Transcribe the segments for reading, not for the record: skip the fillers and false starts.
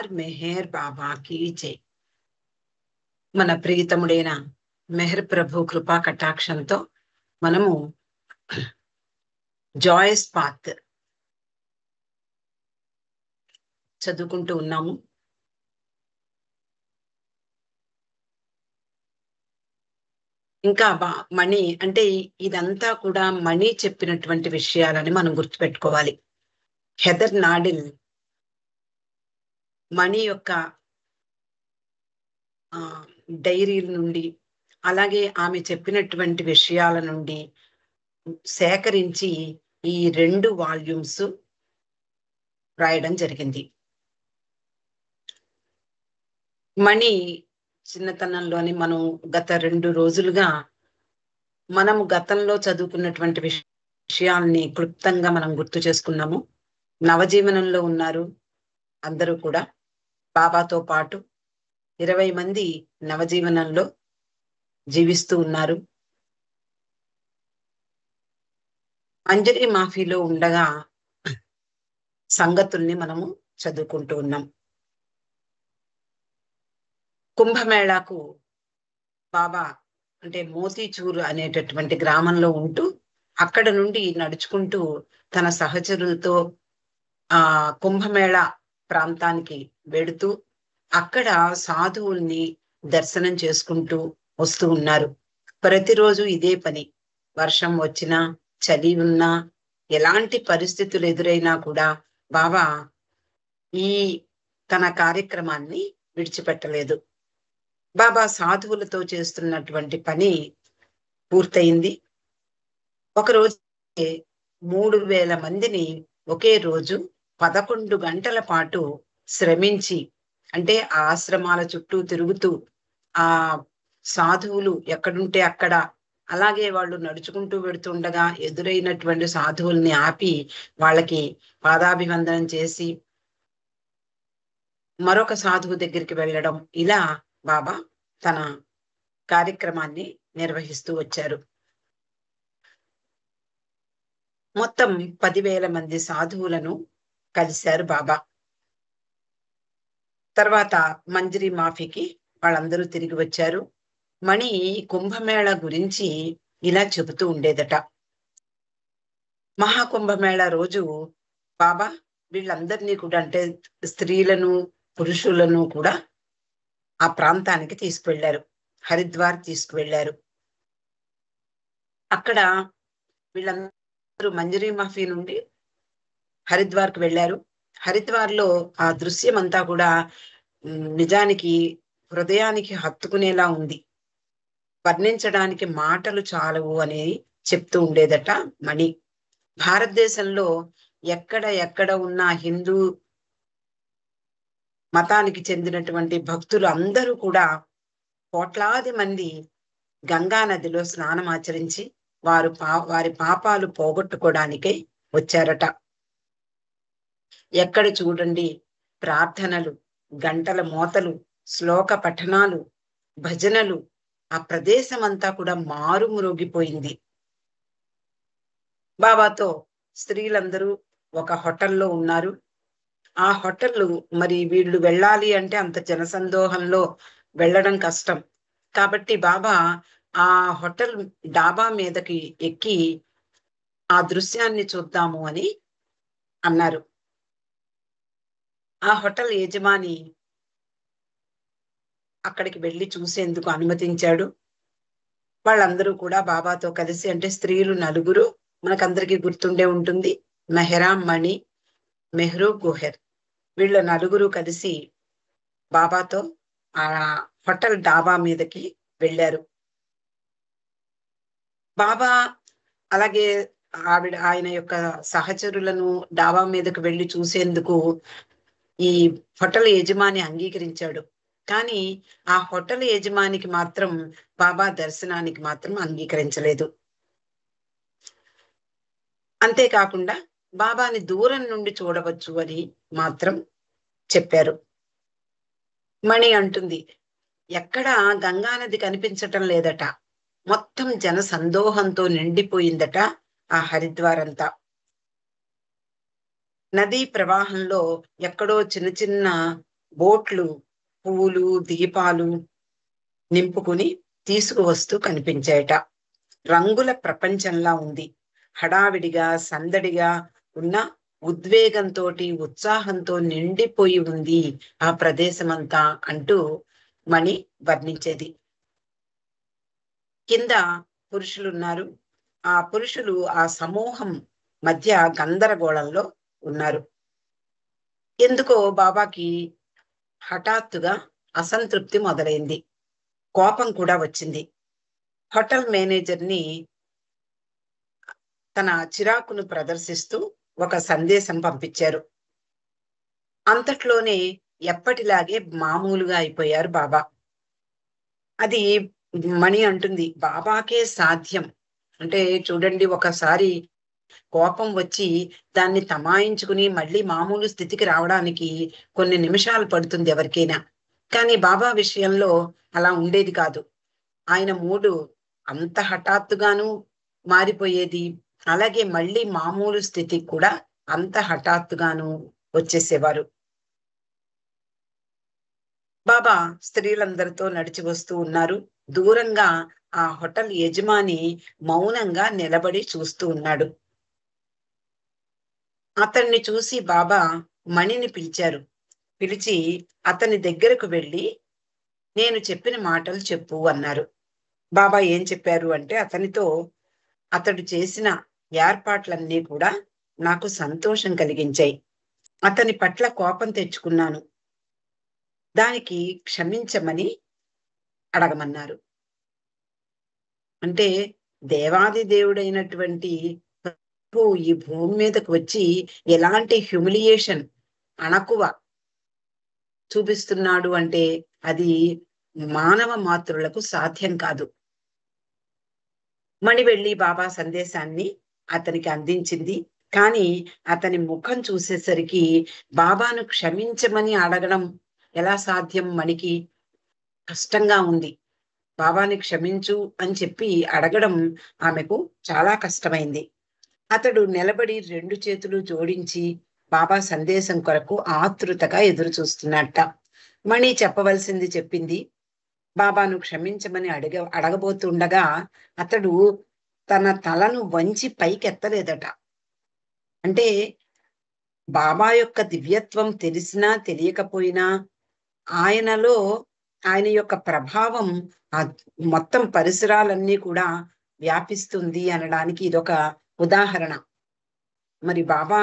దర్బార్ మెహర్ బాబాకి జై. మన ప్రియతముడైన మెహర్ ప్రభు కృపా కటాక్షంతో మనము జాయస్ పాత్ చదువుకుంటూ ఉన్నాము. ఇంకా మణి అంటే ఇదంతా కూడా మణి చెప్పినటువంటి విషయాలని మనం గుర్తుపెట్టుకోవాలి. హెదర్ నాడిల్ మణి యొక్క డైరీల నుండి, అలాగే ఆమె చెప్పినటువంటి విషయాల నుండి సేకరించి ఈ 2 వాల్యూమ్స్ రాయడం జరిగింది. మణి చిన్నతనంలోని మనం గత 2 రోజులుగా మనము గతంలో చదువుకున్నటువంటి విషయాల్ని క్లుప్తంగా మనం గుర్తు చేసుకున్నాము. నవజీవనంలో ఉన్నారు అందరూ కూడా. బాబాతో పాటు 20 మంది నవజీవనంలో జీవిస్తూ ఉన్నారు. అంజలి మాఫీలో ఉండగా సంగతుల్ని మనము చదువుకుంటూ ఉన్నాం. కుంభమేళాకు బాబా అంటే మోతీచూర్ అనేటటువంటి గ్రామంలో ఉంటూ అక్కడ నుండి నడుచుకుంటూ తన సహచరులతో కుంభమేళా ప్రాంతానికి వెడుతూ అక్కడ సాధువుల్ని దర్శనం చేసుకుంటూ వస్తూ ఉన్నారు. ప్రతిరోజు ఇదే పని. వర్షం వచ్చినా, చలి ఉన్నా, ఎలాంటి పరిస్థితులు ఎదురైనా కూడా బాబా ఈ తన కార్యక్రమాన్ని విడిచిపెట్టలేదు. బాబా సాధువులతో చేస్తున్నటువంటి పని పూర్తయింది. ఒకరోజు 3000 మందిని ఒకే రోజు 11 గంటల పాటు శ్రమించి, అంటే ఆ ఆశ్రమాల చుట్టూ తిరుగుతూ ఆ సాధువులు ఎక్కడుంటే అక్కడ, అలాగే వాళ్ళు నడుచుకుంటూ వెడుతుండగా ఎదురైనటువంటి సాధువుల్ని ఆపి వాళ్ళకి పాదాభివందనం చేసి మరొక సాధువు దగ్గరికి వెళ్ళడం, ఇలా బాబా తన కార్యక్రమాన్ని నిర్వహిస్తూ వచ్చారు. మొత్తం 10,000 మంది సాధువులను కలిశారు బాబా. తర్వాత మంజరి మాఫీకి వాళ్ళందరూ తిరిగి వచ్చారు. మణి కుంభమేళ గురించి ఇలా చెబుతూ ఉండేదట. మహాకుంభమేళ రోజు బాబా వీళ్ళందరినీ కూడా, అంటే స్త్రీలను పురుషులను కూడా ఆ ప్రాంతానికి తీసుకువెళ్లారు. హరిద్వార్ తీసుకువెళ్లారు. అక్కడ వీళ్ళందరూ మంజరి మాఫీ నుండి హరిద్వార్కు వెళ్ళారు. హరిద్వార్లో ఆ దృశ్యం అంతా కూడా నిజానికి హృదయానికి హత్తుకునేలా ఉంది. వర్ణించడానికి మాటలు చాలవు అని చెప్తూ ఉండేదట మణి. భారతదేశంలో ఎక్కడ ఉన్న హిందూ మతానికి చెందినటువంటి భక్తులు అందరూ కూడా కోట్లాది మంది గంగా నదిలో స్నానం ఆచరించి వారి పాపాలు పోగొట్టుకోవడానికై వచ్చారట. ఎక్కడ చూడండి ప్రార్థనలు, గంటల మోతలు, శ్లోక పఠనాలు, భజనలు. ఆ ప్రదేశం అంతా కూడా మారుమ్రోగిపోయింది. బాబాతో స్త్రీలందరూ ఒక హోటల్లో ఉన్నారు. ఆ హోటల్ మరి వీళ్ళు వెళ్ళాలి అంటే అంత జనసందోహంలో వెళ్ళడం కష్టం. కాబట్టి బాబా ఆ హోటల్ డాబా మీదకి ఎక్కి ఆ దృశ్యాన్ని చూద్దాము అని అన్నారు. ఆ హోటల్ యజమాని అక్కడికి వెళ్ళి చూసేందుకు అనుమతించాడు. వాళ్ళందరూ కూడా బాబాతో కలిసి, అంటే స్త్రీలు 4, మనకందరికీ గుర్తుండే ఉంటుంది, మెహరా, మణి, మెహ్రూ, గుహెర్. వీళ్ళ 4 కలిసి బాబాతో ఆ హోటల్ డాబా మీదకి వెళ్ళారు. బాబా అలాగే ఆయన యొక్క సహచరులను డాబా మీదకు వెళ్ళి చూసేందుకు ఈ హోటల్ యజమాని అంగీకరించాడు. కానీ ఆ హోటల్ యజమానికి మాత్రం బాబా దర్శనానికి మాత్రం అంగీకరించలేదు. అంతేకాకుండా బాబాని దూరం నుండి చూడవచ్చు అని మాత్రం చెప్పారు. మణి అంటుంది, ఎక్కడ గంగానది కనిపించటం లేదట. మొత్తం జన సందోహంతో నిండిపోయిందట ఆ హరిద్వార్ అంతా. నదీ ప్రవాహంలో ఎక్కడో చిన్న బోట్లు పువ్వులు దీపాలు నింపుకుని తీసుకువస్తూ కనిపించాయట. రంగుల ప్రపంచంలా ఉంది. హడావిడిగా సందడిగా ఉన్న ఉద్వేగంతో ఉత్సాహంతో నిండిపోయి ఉంది ఆ ప్రదేశమంతా అంటూ మణి వర్ణించేది. కింద పురుషులున్నారు. ఆ పురుషులు ఆ సమూహం మధ్య గందరగోళంలో ఉన్నారు. ఎందుకో బాబాకి హఠాత్తుగా అసంతృప్తి మొదలైంది. కోపం కూడా వచ్చింది. హోటల్ మేనేజర్ని తన చిరాకును ప్రదర్శిస్తూ ఒక సందేశం పంపించారు. అంతట్లోనే ఎప్పటిలాగే మామూలుగా అయిపోయారు బాబా. అది మణి అంటుంది, బాబాకే సాధ్యం. అంటే చూడండి, ఒకసారి కోపం వచ్చి దాన్ని తమాయించుకుని మళ్ళీ మామూలు స్థితికి రావడానికి కొన్ని నిమిషాలు పడుతుంది ఎవరికైనా. కానీ బాబా విషయంలో అలా ఉండేది కాదు. ఆయన మూడు అంత హఠాత్తుగాను మారిపోయేది. అలాగే మళ్ళీ మామూలు స్థితికి కూడా అంత హఠాత్తుగాను వచ్చేసేవారు. బాబా స్త్రీలందరితో నడిచి వస్తూ ఉన్నారు. దూరంగా ఆ హోటల్ యజమాని మౌనంగా నిలబడి చూస్తూ ఉన్నాడు. అతన్ని చూసి బాబా మణిని పిలిచారు. పిలిచి అతని దగ్గరకు వెళ్ళి, నేను చెప్పిన మాటలు చెప్పు అన్నారు. బాబా ఏం చెప్పారు అంటే, అతడు చేసిన ఏర్పాట్లన్నీ కూడా నాకు సంతోషం కలిగించాయి. అతని పట్ల కోపం తెచ్చుకున్నాను. దానికి క్షమించమని అడగమన్నారు. అంటే దేవాది దేవుడైనటువంటి ఈ భూమి మీదకు వచ్చి ఎలాంటి హ్యూమిలియేషన్, అణకువ చూపిస్తున్నాడు అంటే అది మానవ మాతృలకు సాధ్యం కాదు. మణి వెళ్ళి బాబా సందేశాన్ని అతనికి అందించింది. కానీ అతని ముఖం చూసేసరికి బాబాను క్షమించమని అడగడం ఎలా సాధ్యం? మణికి కష్టంగా ఉంది. బాబాని క్షమించు అని చెప్పి అడగడం ఆమెకు చాలా కష్టమైంది. అతడు నిలబడి 2 చేతులు జోడించి బాబా సందేశం కొరకు ఆతృతగా ఎదురు చూస్తున్నట్ట. మణి చెప్పవలసింది చెప్పింది. బాబాను క్షమించమని అడగబోతుండగా అతడు తన తలను వంచి పైకెత్తలేదట. అంటే బాబా యొక్క దివ్యత్వం తెలిసినా తెలియకపోయినా ఆయనలో ఆయన యొక్క ప్రభావం ఆ మొత్తం పరిసరాలన్నీ కూడా వ్యాపిస్తుంది అనడానికి ఇదొక ఉదాహరణ. మరి బాబా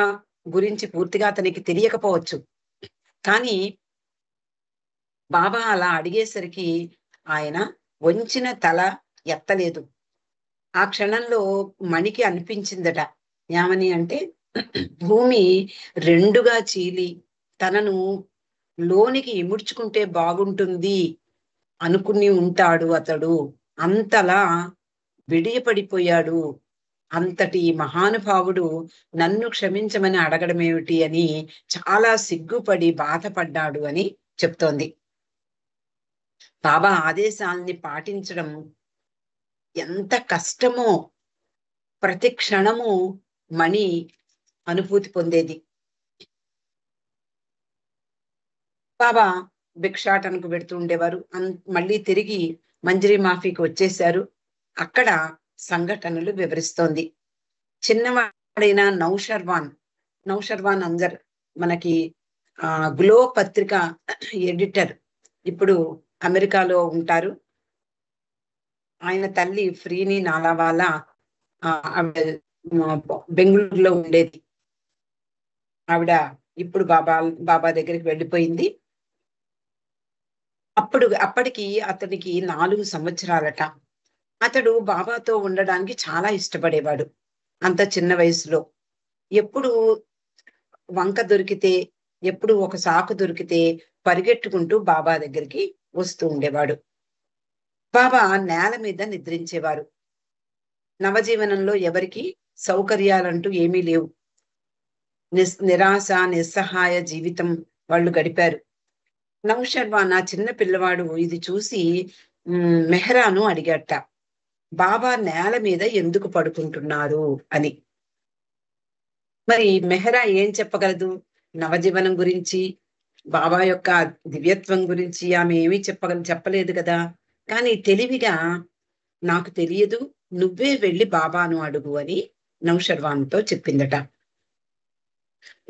గురించి పూర్తిగా అతనికి తెలియకపోవచ్చు. కానీ బాబా అలా అడిగేసరికి ఆయన వంచిన తల ఎత్తలేదు. ఆ క్షణంలో మణికి అనిపించిందట. ఏమని అంటే, భూమి 2గా చీలి తనను లోనికి ఇముడ్చుకుంటే బాగుంటుంది అనుకుని ఉంటాడు అతడు. అంతలా విడియపడిపోయాడు. అంతటి మహానుభావుడు నన్ను క్షమించమని అడగడం ఏమిటి అని చాలా సిగ్గుపడి బాధపడ్డాడు అని చెప్తోంది. బాబా ఆదేశాల్ని పాటించడం ఎంత కష్టమో ప్రతి క్షణము మణి అనుభూతి పొందేది. బాబా భిక్షాటనకు పెడుతూ ఉండేవారు. మళ్ళీ తిరిగి మంజరీ మాఫీకి వచ్చేశారు. అక్కడ సంఘటనలు వివరిస్తోంది. చిన్నవాడైన నౌషర్వాన్ అంజర్ మనకి గ్లో పత్రిక ఎడిటర్, ఇప్పుడు అమెరికాలో ఉంటారు. ఆయన తల్లి ఫ్రీని నాలావాలా ఆవిడ బెంగళూరులో ఉండేది. ఆవిడ ఇప్పుడు బాబా దగ్గరికి వెళ్ళిపోయింది. అప్పటికి అతనికి 4 సంవత్సరాలట. అతడు బాబాతో ఉండడానికి చాలా ఇష్టపడేవాడు. అంత చిన్న వయసులో ఎప్పుడు వంక దొరికితే, ఎప్పుడు ఒక సాకు దొరికితే పరిగెట్టుకుంటూ బాబా దగ్గరికి వస్తూ ఉండేవాడు. బాబా నేల మీద నిద్రించేవారు. నవజీవనంలో ఎవరికి సౌకర్యాలంటూ ఏమీ లేవు. నిరాశ నిస్సహాయ జీవితం వాళ్ళు గడిపారు. నౌషర్వాన్, ఆ చిన్న పిల్లవాడు ఇది చూసి మెహరాను అడిగట, బాబా నేల మీద ఎందుకు పడుకుంటున్నారు అని. మరి మెహరా ఏం చెప్పగలదు నవజీవనం గురించి? బాబా యొక్క దివ్యత్వం గురించి ఆమె ఏమీ చెప్పలేదు కదా. కానీ తెలివిగా నాకు తెలియదు, నువ్వే వెళ్ళి బాబాను అడుగు అని నౌషర్వాన్తో చెప్పిందట.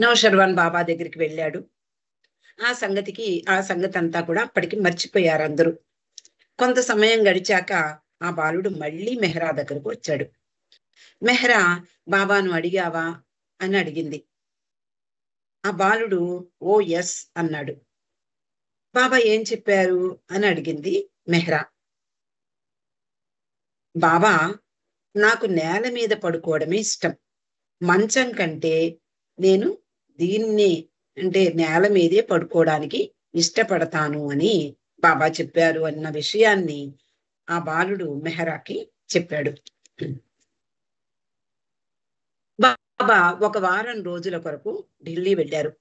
నౌషర్వాన్ బాబా దగ్గరికి వెళ్ళాడు. ఆ సంగతి అంతా కూడా అప్పటికి మర్చిపోయారు అందరూ. కొంత సమయం గడిచాక ఆ బాలుడు మళ్ళీ మెహ్రా దగ్గరకు వచ్చాడు. మెహ్రా, బాబాను అడిగావా అని అడిగింది. ఆ బాలుడు ఓ ఎస్ అన్నాడు. బాబా ఏం చెప్పారు అని అడిగింది మెహ్రా. బాబా, నాకు నేల మీద పడుకోవడమే ఇష్టం, మంచం కంటే నేను దీన్ని అంటే నేల మీదే పడుకోవడానికి ఇష్టపడతాను అని బాబా చెప్పారు అన్న విషయాన్ని ఆ బాలుడు మెహ్రాకి చెప్పాడు. బాబా ఒక వారం రోజుల కొరకు ఢిల్లీ వెళ్ళారు.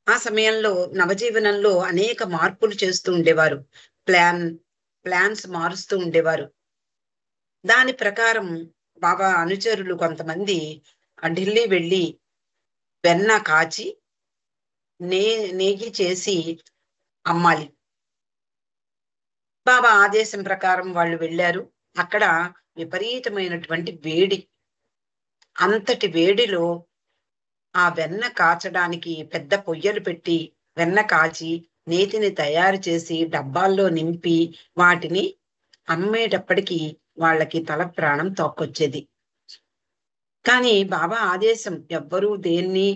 ఆ సమయంలో నవజీవనంలో అనేక మార్పులు చేస్తూ ఉండేవారు. ప్లాన్స్ మారుస్తూ ఉండేవారు. దాని ప్రకారం బాబా అనుచరులు కొంతమంది ఢిల్లీ వెళ్ళి వెన్న కాచి నెయ్యి చేసి అమ్మాలి. బాబా ఆదేశం ప్రకారం వాళ్ళు వెళ్ళారు. అక్కడ విపరీతమైనటువంటి వేడి. అంతటి వేడిలో ఆ వెన్న కాచడానికి పెద్ద పొయ్యలు పెట్టి వెన్న కాచి నేతిని తయారు చేసి డబ్బాల్లో నింపి వాటిని అమ్మేటప్పటికి వాళ్ళకి తల ప్రాణం తోక్కొచ్చేది. కానీ బాబా ఆదేశం ఎవ్వరూ దేన్ని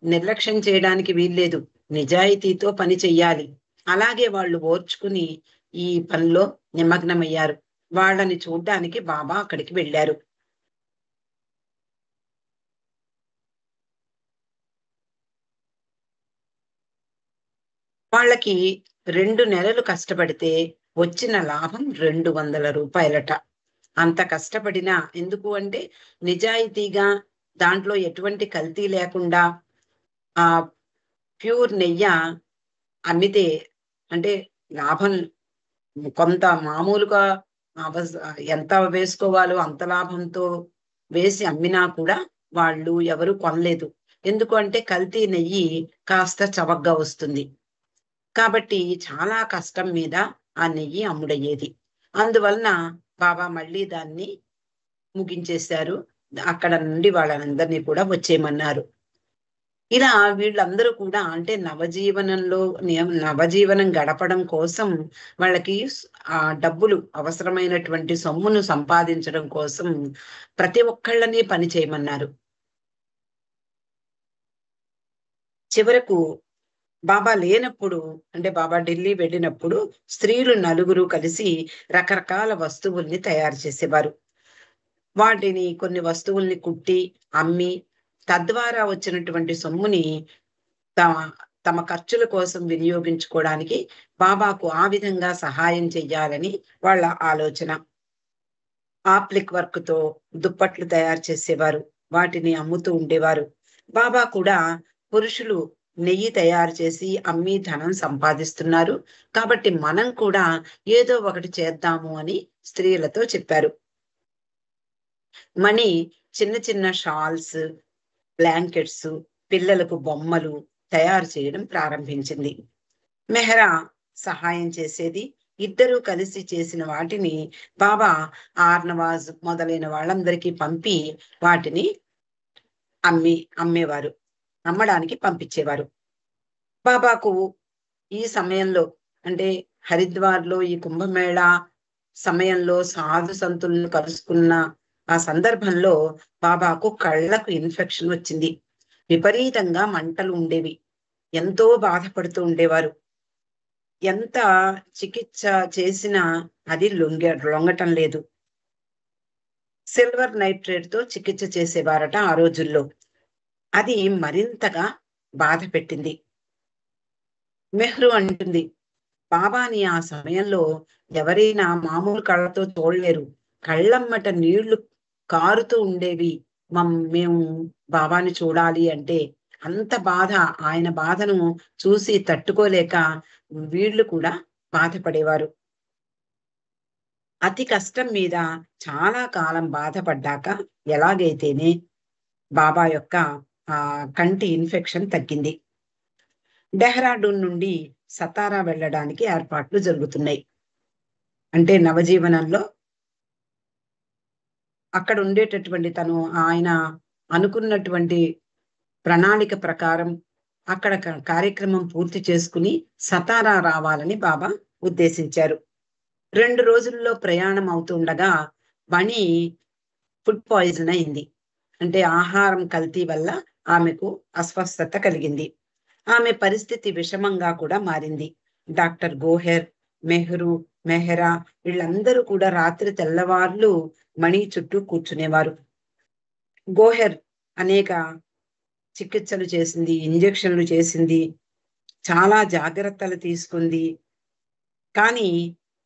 నిర్లక్ష్యం చేయడానికి వీల్లేదు. నిజాయితీతో పని చెయ్యాలి. అలాగే వాళ్ళు ఓర్చుకుని ఈ పనిలో నిమగ్నమయ్యారు. వాళ్ళని చూడ్డానికి బాబా అక్కడికి వెళ్ళారు. వాళ్ళకి 2 నెలలు కష్టపడితే వచ్చిన లాభం 200 రూపాయలట. అంత కష్టపడినా ఎందుకు అంటే నిజాయితీగా దాంట్లో ఎటువంటి కల్తీ లేకుండా ఆ ప్యూర్ నెయ్య అమ్మితే అంటే లాభం కొంత మామూలుగా ఎంత వేసుకోవాలో అంత లాభంతో వేసి అమ్మినా కూడా వాళ్ళు ఎవరు కొనలేదు. ఎందుకు అంటే కల్తీ నెయ్యి కాస్త చవకగా వస్తుంది. కాబట్టి చాలా కష్టం మీద ఆ నెయ్యి అమ్ముడయ్యేది. అందువలన బాబా మళ్ళీ దాన్ని ముగించేశారు. అక్కడ నుండి వాళ్ళనందరినీ కూడా వచ్చేయమన్నారు. ఇలా వీళ్ళందరూ కూడా అంటే నవజీవనం గడపడం కోసం వాళ్ళకి డబ్బులు అవసరమైనటువంటి సొమ్మును సంపాదించడం కోసం ప్రతి ఒక్కళ్ళని పని చేయమన్నారు. చివరకు బాబా లేనప్పుడు అంటే బాబా ఢిల్లీ వెళ్ళినప్పుడు స్త్రీలు నలుగురు కలిసి రకరకాల వస్తువుల్ని తయారు చేసేవారు. వాటిని కొన్ని వస్తువుల్ని కుట్టి అమ్మి తద్వారా వచ్చినటువంటి సొమ్ముని తమ తమ ఖర్చుల కోసం వినియోగించుకోవడానికి బాబాకు ఆ విధంగా సహాయం చెయ్యాలని వాళ్ళ ఆలోచన. ఆప్లిక్ వర్క్ తో దుప్పట్లు తయారు చేసేవారు. వాటిని అమ్ముతూ ఉండేవారు. బాబా కూడా పురుషులు నెయ్యి తయారు చేసి అమ్మి ధనం సంపాదిస్తున్నారు కాబట్టి మనం కూడా ఏదో ఒకటి చేద్దాము అని స్త్రీలతో చెప్పారు. మణి చిన్న చిన్న షాల్స్, బ్లాంకెట్స్, పిల్లలకు బొమ్మలు తయారు చేయడం ప్రారంభించింది. మెహ్రా సహాయం చేసేది. ఇద్దరూ కలిసి చేసిన వాటిని బాబా ఆర్నవాజ్ మొదలైన వాళ్ళందరికీ పంపి వాటిని అమ్మేవారు, అమ్మడానికి పంపించేవారు. బాబాకు ఈ సమయంలో అంటే హరిద్వార్లో ఈ కుంభమేళా సమయంలో సాధు సంతులను కలుసుకున్న ఆ సందర్భంలో బాబాకు కళ్ళకు ఇన్ఫెక్షన్ వచ్చింది. విపరీతంగా మంటలు ఉండేవి. ఎంతో బాధపడుతూ ఉండేవారు. ఎంత చికిత్స చేసినా అది లొంగటం లేదు. సిల్వర్ నైట్రేట్ తో చికిత్స చేసేవారట ఆ రోజుల్లో. అది మరింతగా బాధ పెట్టింది. మెహ్రు అంటుంది, బాబాని ఆ సమయంలో ఎవరైనా మామూలు కళ్ళతో చూడలేరు. కళ్ళమ్మట నీళ్లు కారుతూ ఉండేవి. మేము బాబాని చూడాలి అంటే అంత బాధ. ఆయన బాధను చూసి తట్టుకోలేక వీళ్ళు కూడా బాధపడేవారు. అతి కష్టం మీద చాలా కాలం బాధపడ్డాక ఎలాగైతేనే బాబా యొక్క కంటి ఇన్ఫెక్షన్ తగ్గింది. డెహ్రాడూన్ నుండి సతారా వెళ్ళడానికి ఏర్పాట్లు జరుగుతున్నాయి. అంటే నవజీవనంలో అక్కడ ఉండేటటువంటి ఆయన అనుకున్నటువంటి ప్రణాళిక ప్రకారం అక్కడ కార్యక్రమం పూర్తి చేసుకుని సతారా రావాలని బాబా ఉద్దేశించారు. 2 రోజుల్లో ప్రయాణం అవుతుండగా మణి ఫుడ్ పాయిజన్ అయింది. అంటే ఆహారం కల్తీ వల్ల ఆమెకు అస్వస్థత కలిగింది. ఆమె పరిస్థితి విషమంగా కూడా మారింది. డాక్టర్ గోహెర్, మెహ్రా వీళ్ళందరూ కూడా రాత్రి తెల్లవార్లు మణి చుట్టూ కూర్చునేవారు. గోహెర్ అనేక చికిత్సలు చేసింది, ఇంజెక్షన్లు చేసింది, చాలా జాగ్రత్తలు తీసుకుంది. కానీ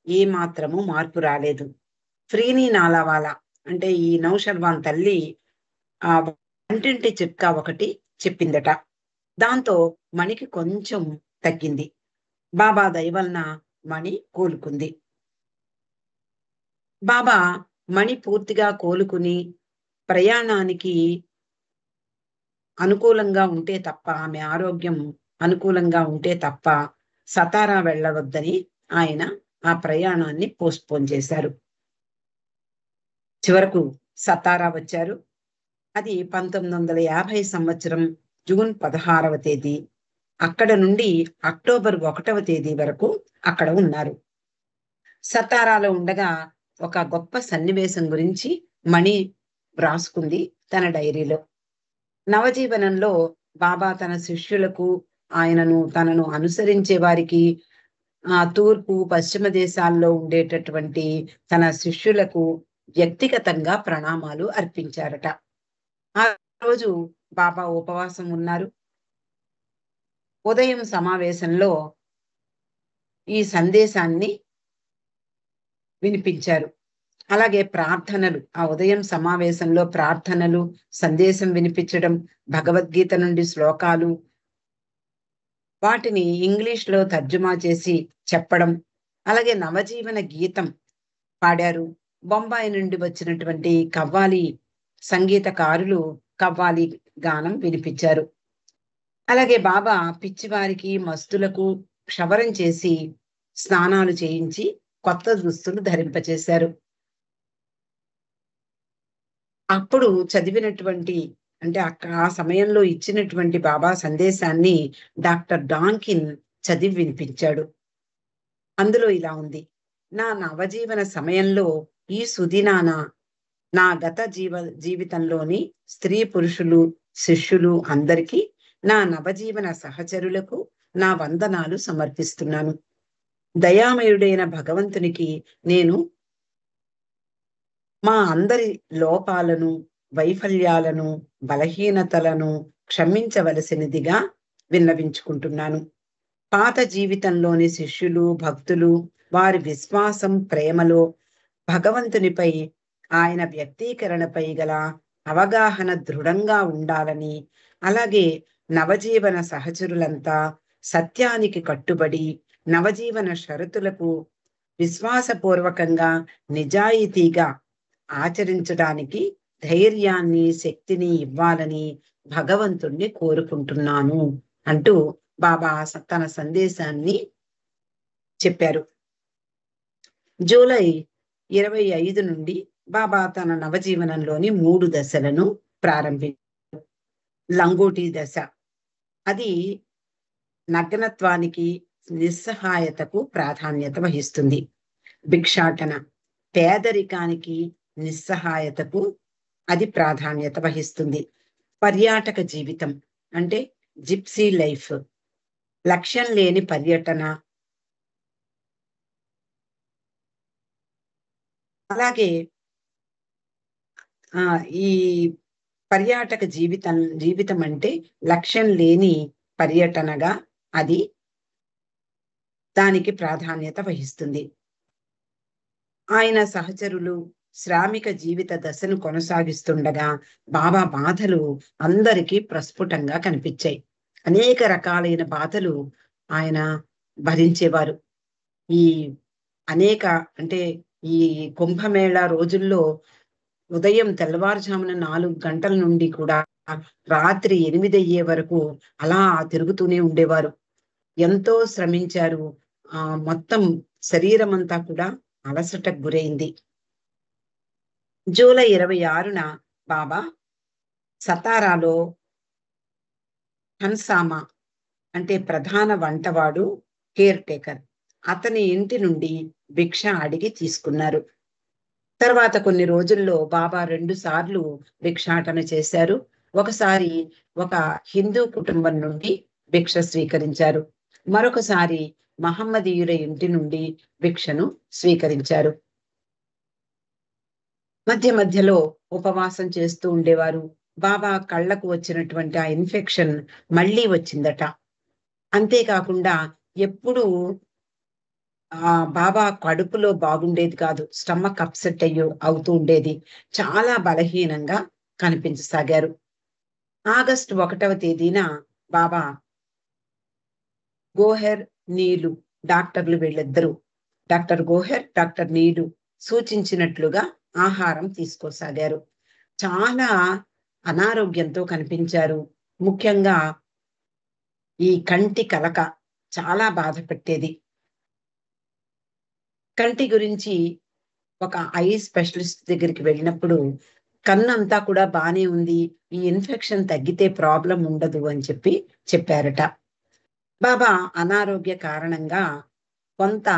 ఏ మాత్రము మార్పు రాలేదు. ఫ్రీనీ నాలావాలా అంటే ఈ నౌషర్వాన్ తల్లి ఆ వంటింటి చిట్కా ఒకటి చెప్పిందట. దాంతో మణికి కొంచెం తగ్గింది. బాబా దయవలన మణి కోలుకుంది. బాబా మణి పూర్తిగా కోలుకుని ప్రయాణానికి అనుకూలంగా ఉంటే తప్ప, ఆమె ఆరోగ్యం అనుకూలంగా ఉంటే తప్ప సతారా వెళ్ళవద్దని ఆయన ఆ ప్రయాణాన్ని పోస్ట్పోన్ చేశారు. చివరకు సతారా వచ్చారు. అది 1950 సంవత్సరం జూన్ 16వ తేదీ. అక్కడ నుండి అక్టోబర్ 1వ తేదీ వరకు అక్కడ ఉన్నారు. సతారాలో ఉండగా ఒక గొప్ప సన్నివేశం గురించి మణి వ్రాసుకుంది తన డైరీలో. నవజీవనంలో బాబా తన శిష్యులకు, తనను అనుసరించే వారికి, తూర్పు పశ్చిమ దేశాల్లో ఉండేటటువంటి తన శిష్యులకు వ్యక్తిగతంగా ప్రణామాలు అర్పించారట. ఆ రోజు బాబా ఉపవాసం ఉన్నారు. ఉదయం సమావేశంలో ఈ సందేశాన్ని వినిపించారు. అలాగే ప్రార్థనలు, ఆ ఉదయం సమావేశంలో ప్రార్థనలు, సందేశం వినిపించడం, భగవద్గీత నుండి శ్లోకాలు, వాటిని ఇంగ్లీష్లో తర్జుమా చేసి చెప్పడం, అలాగే నవజీవన గీతం పాడారు. బొంబాయి నుండి వచ్చినటువంటి కవ్వాలి సంగీతకారులు కవ్వాలి గానం వినిపించారు. అలాగే బాబా పిచ్చివారికి, మస్తులకు క్షవరం చేసి స్నానాలు చేయించి కొత్త దుస్తులు ధరింపచేశారు. అప్పుడు చదివినటువంటి అంటే ఆ సమయంలో ఇచ్చినటువంటి బాబా సందేశాన్ని డాక్టర్ డాంకిన్ చదివి వినిపించాడు. అందులో ఇలా ఉంది: నా నవజీవన సమయంలో ఈ సుదినాన నా గత జీవితంలోని స్త్రీ పురుషులు శిష్యులు అందరికీ, నా నవజీవన సహచరులకు నా వందనాలు సమర్పిస్తున్నాను. దయామయుడైన భగవంతునికి నేను మా అందరి లోపాలను, వైఫల్యాలను, బలహీనతలను క్షమించవలసినదిగా విన్నవించుకుంటున్నాను. పాత జీవితంలోని శిష్యులు, భక్తులు వారి విశ్వాసం, ప్రేమలో భగవంతునిపై, ఆయన వ్యక్తీకరణపై గల అవగాహన దృఢంగా ఉండాలని, అలాగే నవజీవన సహచరులంతా సత్యానికి కట్టుబడి నవజీవన షరతులకు విశ్వాసపూర్వకంగా, నిజాయితీగా ఆచరించడానికి ధైర్యాన్ని, శక్తిని ఇవ్వాలని భగవంతుణ్ణి కోరుకుంటున్నాను అంటూ బాబా తన సందేశాన్ని చెప్పారు. జూలై 25 నుండి బాబా తన నవజీవనంలోని 3 దశలను ప్రారంభించారు. లంగోటి దశ, అది నగ్నత్వానికి, నిస్సహాయతకు ప్రాధాన్యత వహిస్తుంది. భిక్షాటన, పేదరికానికి, నిస్సహాయతకు అది ప్రాధాన్యత వహిస్తుంది. పర్యాటక జీవితం అంటే జిప్సీ లైఫ్, లక్ష్యం లేని పర్యటన, అలాగే ఈ పర్యాటక జీవితం అంటే లక్ష్యం లేని పర్యటనగా అది దానికి ప్రాధాన్యత వహిస్తుంది. ఆయన సహచరులు శ్రామిక జీవిత దశను కొనసాగిస్తుండగా బాబా బాధలు అందరికీ ప్రస్ఫుటంగా కనిపించాయి. అనేక రకాలైన బాధలు ఆయన భరించేవారు. ఈ ఈ కుంభమేళా రోజుల్లో ఉదయం తెల్లవారుజామున 4 గంటల నుండి కూడా రాత్రి 8 అయ్యే వరకు అలా తిరుగుతూనే ఉండేవారు. ఎంతో శ్రమించారు. మొత్తం శరీరం అంతా కూడా అలసటకు గురైంది. జూలై 26న బాబా సతారాలో హన్సామా అంటే ప్రధాన వంటవాడు, కేర్ టేకర్, అతని ఇంటి నుండి భిక్ష అడిగి తీసుకున్నారు. తర్వాత కొన్ని రోజుల్లో బాబా 2 సార్లు భిక్షాటన చేశారు. ఒకసారి ఒక హిందూ కుటుంబం నుండి భిక్ష స్వీకరించారు. మరొకసారి మహమ్మదీయుల ఇంటి నుండి భిక్షను స్వీకరించారు. మధ్య మధ్యలో ఉపవాసం చేస్తూ ఉండేవారు. బాబా కళ్ళకు వచ్చినటువంటి ఆ ఇన్ఫెక్షన్ మళ్ళీ వచ్చిందట. అంతేకాకుండా ఎప్పుడూ బాబా కడుపులో బాగుండేది కాదు. స్టమక్ అప్సెట్ అవుతూ ఉండేది. చాలా బలహీనంగా కనిపించసాగారు. ఆగస్టు 1వ తేదీన బాబా గోహెర్, నీలు డాక్టర్లు వీళ్ళిద్దరూ, డాక్టర్ గోహెర్, డాక్టర్ నీలు సూచించినట్లుగా ఆహారం తీసుకోసాగారు. చాలా అనారోగ్యంతో కనిపించారు. ముఖ్యంగా ఈ కంటి కలక చాలా బాధ పెట్టేది. కంటి గురించి ఒక ఐ స్పెషలిస్ట్ దగ్గరికి వెళ్ళినప్పుడు కన్నంతా కూడా బానే ఉంది, ఈ ఇన్ఫెక్షన్ తగ్గితే ప్రాబ్లం ఉండదు అని చెప్పారట. బాబా అనారోగ్య కారణంగా కొంత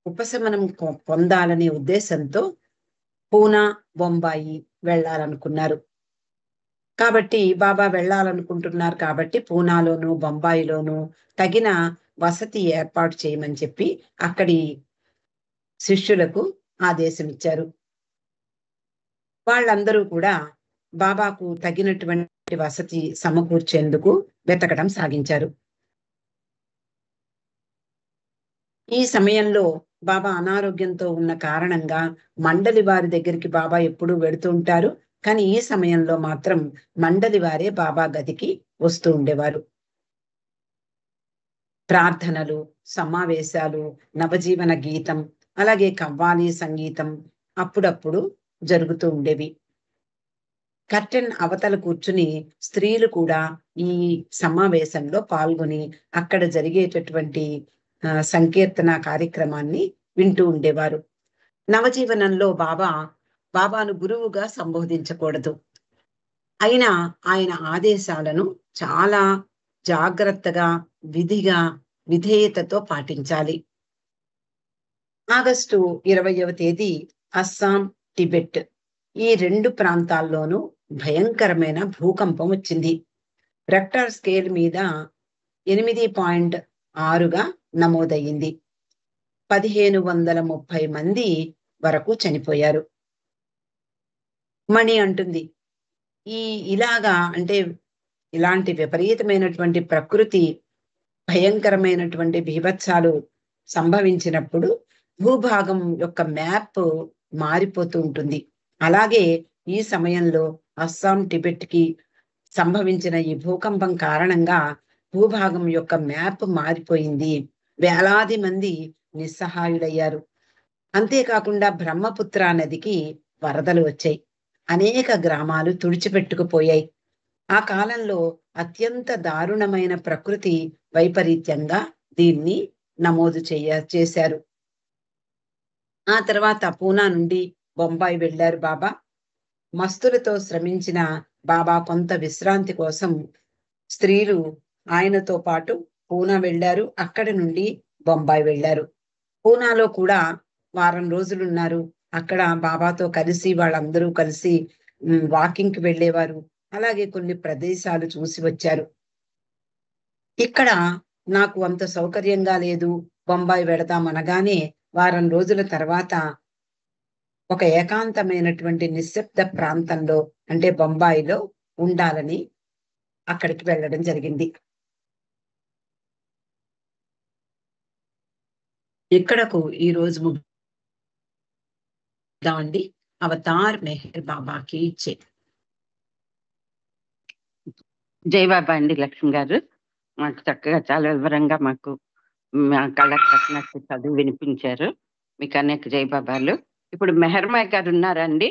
ఉపశమనం పొందాలనే ఉద్దేశంతో పూనా, బొంబాయి వెళ్ళాలనుకున్నారు. కాబట్టి బాబా వెళ్ళాలనుకుంటున్నారు కాబట్టి పూనాలోను, బొంబాయిలోను తగిన వసతి ఏర్పాటు చేయమని చెప్పి అక్కడి శిష్యులకు ఆదేశం ఇచ్చారు. వాళ్ళందరూ కూడా బాబాకు తగినటువంటి వసతి సమకూర్చేందుకు వెతకడం సాగించారు. ఈ సమయంలో బాబా అనారోగ్యంతో ఉన్న కారణంగా మండలి వారి దగ్గరికి బాబా ఎప్పుడూ వెడుతూ ఉంటారు. కానీ ఈ సమయంలో మాత్రం మండలి వారే బాబా గదికి వస్తూ ఉండేవారు. ప్రార్థనలు, సమావేశాలు, నవజీవన గీతం, అలాగే కవ్వాలి సంగీతం అప్పుడప్పుడు జరుగుతూ ఉండేవి. కర్టెన్ అవతల కూర్చుని స్త్రీలు కూడా ఈ సమావేశంలో పాల్గొని అక్కడ జరిగేటటువంటి సంకీర్తన కార్యక్రమాన్ని వింటూ ఉండేవారు. నవజీవనంలో బాబాను గురువుగా సంబోధించకూడదు. అయినా ఆయన ఆదేశాలను చాలా జాగ్రత్తగా, విధిగా, విధేయతతో పాటించాలి. ఆగస్టు 20వ తేదీ అస్సాం, టిబెట్ ఈ 2 ప్రాంతాల్లోనూ భయంకరమైన భూకంపం వచ్చింది. రెక్టర్ స్కేల్ మీద 8.6గా నమోదయ్యింది. 1530 మంది వరకు చనిపోయారు. మణి అంటుంది, ఇలాగా అంటే ఇలాంటి విపరీతమైనటువంటి ప్రకృతి భయంకరమైనటువంటి బీభత్సాలు సంభవించినప్పుడు భూభాగం యొక్క మ్యాప్ మారిపోతూ ఉంటుంది. అలాగే ఈ సమయంలో అస్సాం, టిబెట్ కి సంభవించిన ఈ భూకంపం కారణంగా భూభాగం యొక్క మ్యాప్ మారిపోయింది. వేలాది మంది నిస్సహాయులయ్యారు. అంతేకాకుండా బ్రహ్మపుత్ర నదికి వరదలు వచ్చాయి. అనేక గ్రామాలు తుడిచిపెట్టుకుపోయాయి. ఆ కాలంలో అత్యంత దారుణమైన ప్రకృతి వైపరీత్యంగా దీన్ని నమోదు చేశారు. ఆ తర్వాత పూనా నుండి బొంబాయి వెళ్లారు బాబా. మస్తులతో శ్రమించిన బాబా కొంత విశ్రాంతి కోసం స్త్రీలు ఆయనతో పాటు పూనా వెళ్లారు. అక్కడి నుండి బొంబాయి వెళ్లారు. పూనాలో కూడా వారం రోజులున్నారు. అక్కడ బాబాతో కలిసి వాళ్ళందరూ కలిసి వాకింగ్ కి వెళ్ళేవారు. అలాగే కొన్ని ప్రదేశాలు చూసి వచ్చారు. ఇక్కడ నాకు అంత సౌకర్యంగా లేదు, బొంబాయి వెళదాం అనగానే వారం రోజుల తర్వాత ఒక ఏకాంతమైనటువంటి నిశ్శబ్ద ప్రాంతంలో అంటే బొంబాయిలో ఉండాలని అక్కడికి వెళ్ళడం జరిగింది. ఇక్కడకు ఈ రోజు ముగిద్దామండి. అవతార్ మెహర్ బాబాకి జై. జై బాబా అండి. లక్ష్మి గారు మాకు చక్కగా చాలా వివరంగా మాకు కళ్ళకు కట్టినట్టు చదువు వినిపించారు. మీకు అనేక జై బాబాలు. ఇప్పుడు మెహర్మాయ్ గారు ఉన్నారా అండి?